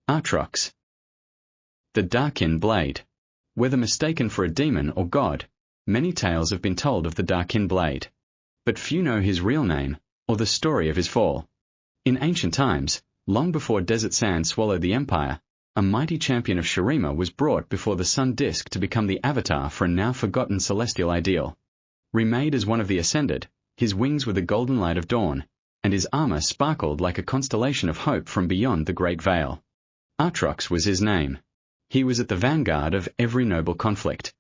Aatrox. The Darkin Blade. Whether mistaken for a demon or god, many tales have been told of the Darkin Blade. But few know his real name, or the story of his fall. In ancient times, long before desert sand swallowed the empire, a mighty champion of Shurima was brought before the sun disk to become the avatar for a now-forgotten celestial ideal. Remade as one of the Ascended, his wings were the golden light of dawn, and his armor sparkled like a constellation of hope from beyond the great veil. Aatrox was his name. He was at the vanguard of every noble conflict.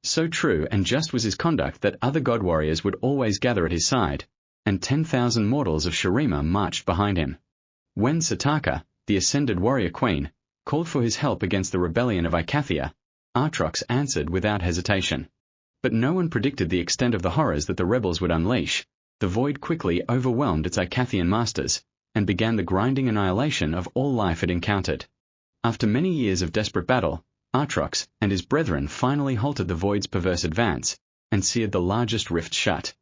So true and just was his conduct that other god warriors would always gather at his side, and 10,000 mortals of Shurima marched behind him. When Sataka, the ascended warrior queen, called for his help against the rebellion of Icathia, Aatrox answered without hesitation. But no one predicted the extent of the horrors that the rebels would unleash. The void quickly overwhelmed its Icathian masters, and began the grinding annihilation of all life it encountered. After many years of desperate battle, Aatrox and his brethren finally halted the void's perverse advance, and seared the largest rift shut.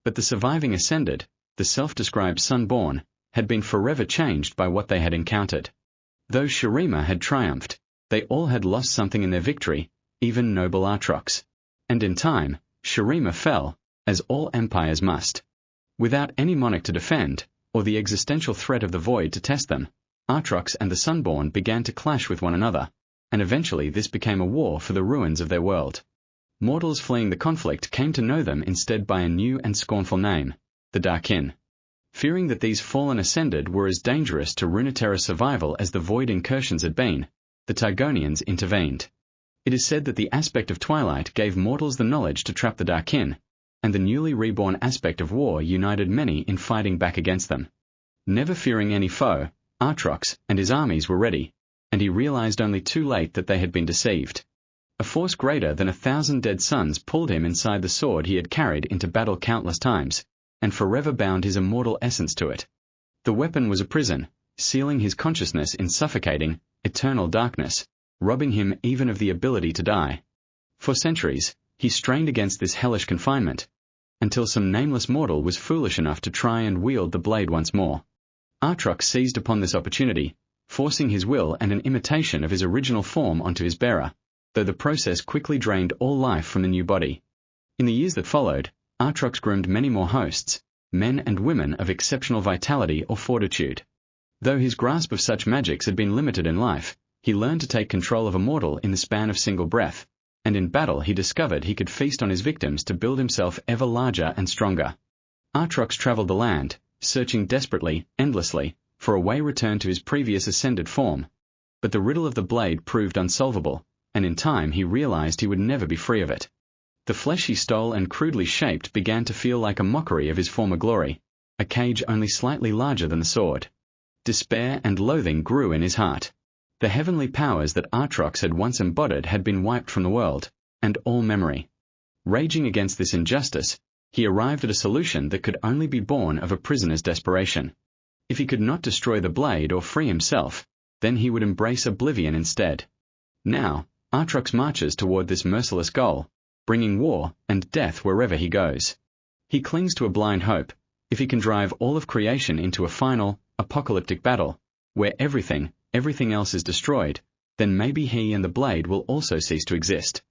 But the surviving Ascended, the self-described Sunborn, had been forever changed by what they had encountered. Though Shurima had triumphed, they all had lost something in their victory, even noble Aatrox. And in time, Shurima fell, as all empires must. Without any monarch to defend, or the existential threat of the void to test them, Aatrox and the Sunborn began to clash with one another, and eventually this became a war for the ruins of their world. Mortals fleeing the conflict came to know them instead by a new and scornful name, the Darkin. Fearing that these fallen Ascended were as dangerous to Runeterra's survival as the void incursions had been, the Targonians intervened. It is said that the aspect of twilight gave mortals the knowledge to trap the Darkin, and the newly reborn aspect of war united many in fighting back against them. Never fearing any foe, Aatrox and his armies were ready, and he realized only too late that they had been deceived. A force greater than 1,000 dead suns pulled him inside the sword he had carried into battle countless times, and forever bound his immortal essence to it. The weapon was a prison, sealing his consciousness in suffocating, eternal darkness, robbing him even of the ability to die. For centuries, he strained against this hellish confinement, until some nameless mortal was foolish enough to try and wield the blade once more. Aatrox seized upon this opportunity, forcing his will and an imitation of his original form onto his bearer, though the process quickly drained all life from the new body. In the years that followed, Aatrox groomed many more hosts, men and women of exceptional vitality or fortitude. Though his grasp of such magics had been limited in life, he learned to take control of a mortal in the span of single breath, and in battle he discovered he could feast on his victims to build himself ever larger and stronger. Aatrox traveled the land, searching desperately, endlessly, for a way return to his previous ascended form. But the riddle of the blade proved unsolvable, and in time he realized he would never be free of it. The flesh he stole and crudely shaped began to feel like a mockery of his former glory, a cage only slightly larger than the sword. Despair and loathing grew in his heart. The heavenly powers that Aatrox had once embodied had been wiped from the world, and all memory. Raging against this injustice, he arrived at a solution that could only be born of a prisoner's desperation. If he could not destroy the blade or free himself, then he would embrace oblivion instead. Now, Aatrox marches toward this merciless goal, bringing war and death wherever he goes. He clings to a blind hope. If he can drive all of creation into a final, apocalyptic battle, where everything else is destroyed, then maybe he and the blade will also cease to exist.